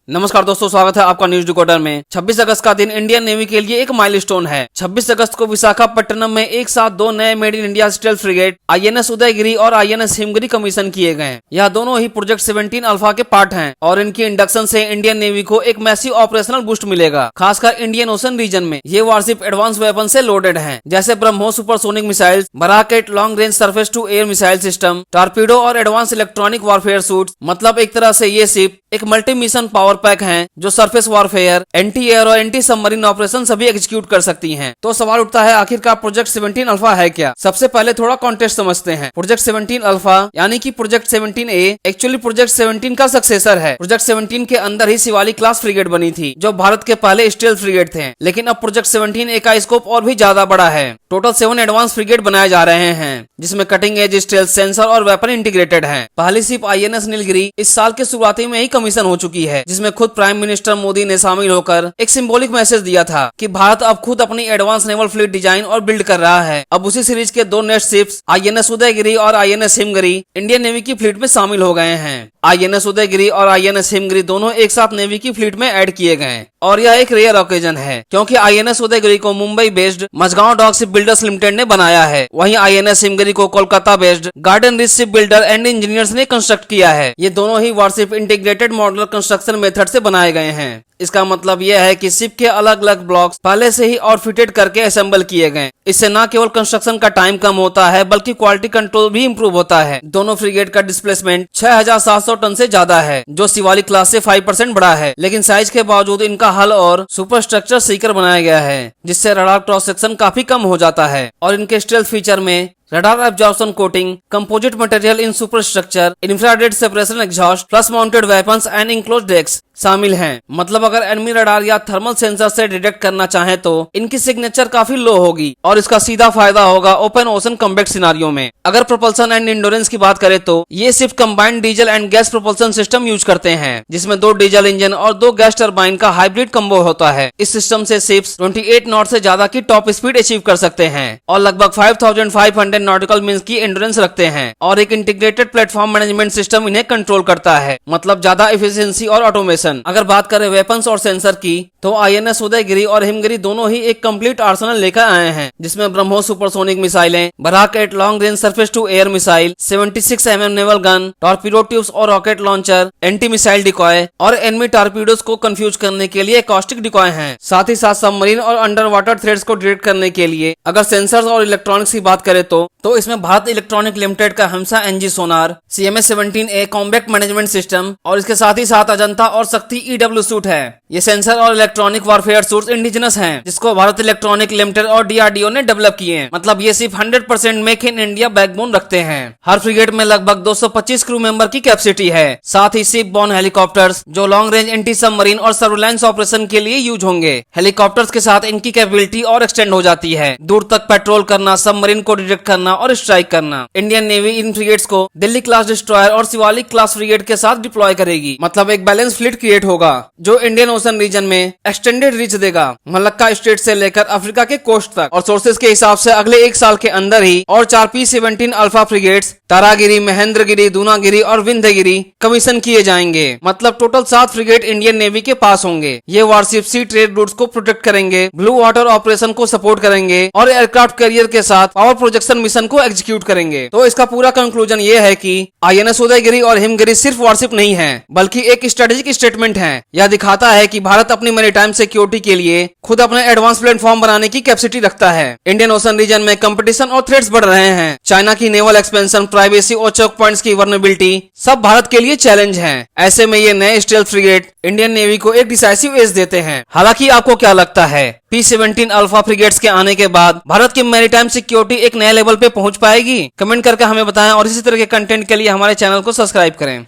नमस्कार दोस्तों, स्वागत है आपका न्यूज डिकोडर में। 26 अगस्त का दिन इंडियन नेवी के लिए एक माइलस्टोन है। 26 अगस्त को विशाखापट्टनम में एक साथ दो नए made in India stealth frigate INS Udaygiri और आईएनएस हिमगिरी कमीशन किए गए। यह दोनों ही प्रोजेक्ट 17 अल्फा के पार्ट हैं और इनकी इंडक्शन से इंडियन नेवी को एक मैसिव ऑपरेशनल बूस्ट मिलेगा। खासकर इंडियन ओशन रीजन में ये वारशिप एडवांस वेपन से लोडेड है, जैसे ब्रह्मोस सुपरसोनिक मिसाइल, बराकेट long range surface to air missile system, torpedo और एडवांस इलेक्ट्रॉनिक वॉरफेयर सूट। मतलब एक तरह से ये शिप एक मल्टी मिशन पावर पैक है जो सरफेस वॉरफेयर, एंटी एयर और एंटी सबमरीन ऑपरेशन सभी एग्जीक्यूट कर सकती हैं। तो सवाल उठता है, आखिरकार प्रोजेक्ट 17 अल्फा है क्या? सबसे पहले थोड़ा कॉन्टेक्स्ट समझते हैं। प्रोजेक्ट 17 अल्फा यानी कि प्रोजेक्ट 17A एक्चुअली प्रोजेक्ट 17 का सक्सेसर है। प्रोजेक्ट 17 के अंदर ही शिवालिक क्लास फ्रिगेट बनी थी जो भारत के पहले स्टेल्थ फ्रिगेट थे, लेकिन अब प्रोजेक्ट 17A का स्कोप और भी ज्यादा बड़ा है। टोटल 7 एडवांस फ्रिगेट बनाए जा रहे हैं जिसमें कटिंग एज स्टेल्थ सेंसर और वेपन इंटीग्रेटेड है। पहली शिप आईएनएस नीलगिरी इस साल के शुरुआती में ही कमीशन हो चुकी है, जिसमें खुद प्राइम मिनिस्टर मोदी ने शामिल होकर एक सिंबॉलिक मैसेज दिया था कि भारत अब खुद अपनी एडवांस नेवल फ्लीट डिजाइन और बिल्ड कर रहा है। अब उसी सीरीज के दो नेक्स्ट शिप्स आईएनएस उदयगिरी और आईएनएस हिमगिरी इंडियन नेवी की फ्लीट में शामिल हो गए हैं। आईएनएस उदयगिरी और आईएनएस हिमगिरी दोनों एक साथ नेवी की फ्लीट में ऐड किए गए और यह एक रेयर ओकेजन है क्योंकि आईएनएस उदयगिरी को Mumbai based Mazagon dock ship builders limited ने बनाया है, वहीं आईएनएस हिमगिरी को Kolkata based garden reach ship builder and engineers ने कंस्ट्रक्ट किया है। ये दोनों ही warship integrated modular construction method से बनाए गए हैं। इसका मतलब यह है कि शिप के अलग अलग ब्लॉक्स पहले से ही और फिटेड करके असेंबल किए गए। इससे न केवल कंस्ट्रक्शन का टाइम कम होता है बल्कि क्वालिटी कंट्रोल भी इंप्रूव होता है। दोनों फ्रिगेट का डिस्प्लेसमेंट 6700 टन से ज्यादा है जो शिवालिक क्लास से 5% बड़ा है, लेकिन साइज के बावजूद इनका हल और सुपर स्ट्रक्चर सीकर बनाया गया है जिससे रडार क्रॉस सेक्शन काफी कम हो जाता है। और इनके स्टेल्थ फीचर में radar absorption coating, composite material in super structure, infrared separation exhaust, plus mounted weapons and enclosed decks शामिल हैं। मतलब अगर एनिमी रडार या थर्मल सेंसर से डिटेक्ट करना चाहे तो इनकी सिग्नेचर काफी लो होगी और इसका सीधा फायदा होगा ओपन ओशन कॉम्बैट सिनारियो में। अगर प्रोपल्सन एंड इंडोरेंस की बात करें तो ये सिर्फ combined diesel and gas propulsion system use करते हैं जिसमें 2 डीजल इंजन और 2 गैस टर्बाइन का हाइब्रिड कम्बो होता है। इस सिस्टम से शिप्स 28 नॉट से ज्यादा की टॉप स्पीड अचीव कर सकते हैं और लगभग 5500 नॉटिकल मील्स की एंड्योरेंस रखते हैं और एक इंटीग्रेटेड प्लेटफॉर्म मैनेजमेंट सिस्टम इन्हें कंट्रोल करता है, मतलब ज्यादा एफिशिएंसी और ऑटोमेशन। अगर बात करें वेपन्स और सेंसर की तो आईएनएस उदयगिरी और हिमगिरी दोनों ही एक कंप्लीट आर्सेनल लेकर आए हैं जिसमें ब्रह्मोस सुपरसोनिक मिसाइलें, बराकेट long range surface to air missile, 76 mm naval gun, torpedo tubes और rocket launcher, anti missile decoy और एनिमी टॉर्पीडोज को कंफ्यूज करने के लिए एकॉस्टिक डिकॉय हैं। साथ ही साथ सबमरीन और अंडर वाटर थ्रेट्स को डिटेक्ट करने के लिए अगर सेंसर्स और इलेक्ट्रॉनिक्स की बात करें तो इसमें भारत इलेक्ट्रॉनिक लिमिटेड का हमसा एनजी सोनार, CMS-17A कॉम्बैक्ट मैनेजमेंट सिस्टम और इसके साथ ही साथ अजंता और शक्ति EW सूट है। ये सेंसर और इलेक्ट्रॉनिक वॉरफेयर सूट्स इंडिजिनस हैं जिसको भारत इलेक्ट्रॉनिक लिमिटेड और DRDO ने डेवलप किए हैं। मतलब ये सिर्फ 100% मेक इन इंडिया बैकबोन रखते हैं। हर फ्रिगेट में लगभग 225 क्रू मेंबर की कैपेसिटी है। साथ ही शिप बॉर्न हेलीकॉप्टर्स जो लॉन्ग रेंज एंटी सबमरीन और सर्विलांस ऑपरेशन के लिए यूज होंगे। हेलीकॉप्टर्स के साथ इनकी कैपेबिलिटी और एक्सटेंड हो जाती है, दूर तक पेट्रोल करना, सबमरीन को डिटेक्ट करना और स्ट्राइक करना। इंडियन नेवी इन फ्रिगेट्स को दिल्ली क्लास डिस्ट्रॉयर और शिवालिक क्लास फ्रिगेट के साथ डिप्लॉय करेगी। मतलब एक बैलेंस फ्लीट क्रिएट होगा जो इंडियन ओशन रीजन में एक्सटेंडेड रीच देगा, मलक्का स्टेट से लेकर अफ्रीका के कोस्ट तक। और सोर्सेज के हिसाब से अगले 1 साल के अंदर ही और 4 P-17 alpha frigates Taragiri, Mahendragiri, Dunagiri और विंध्यगिरी कमीशन किए जाएंगे। मतलब टोटल 7 फ्रिगेट इंडियन नेवी के पास होंगे। ये वारशिप सी ट्रेड रूट्स को प्रोटेक्ट करेंगे, ब्लू वाटर ऑपरेशन को सपोर्ट करेंगे और एयरक्राफ्ट कैरियर के साथ पावर प्रोजेक्शन मिशन को एग्जीक्यूट करेंगे। तो इसका पूरा कंक्लूजन ये है कि आईएनएस उदयगिरी और हिमगिरी सिर्फ वारशिप नहीं है बल्कि एक स्ट्रेटेजिक स्टेटमेंट है। यह दिखाता है कि भारत अपनी मैरीटाइम सिक्योरिटी के लिए खुद अपने एडवांस प्लेटफॉर्म बनाने की कैपेसिटी रखता है। इंडियन ओशन रीजन में कंपटीशन और थ्रेट्स बढ़ रहे हैं। चाइना की नेवल एक्सपेंशन, प्राइवेसी और चोक पॉइंट्स की वर्नेबिलिटी सब भारत के लिए चैलेंज हैं। ऐसे में ये नए स्टेल्थ फ्रिगेट इंडियन नेवी को एक डिसाइसिव एज देते हैं। हालांकि आपको क्या लगता है, P-17 अल्फा फ्रिगेट्स के आने के बाद भारत की मैरीटाइम सिक्योरिटी एक नए लेवल पे पहुंच पाएगी? कमेंट करके हमें बताएं और इसी तरह के कंटेंट के लिए हमारे चैनल को सब्सक्राइब करें।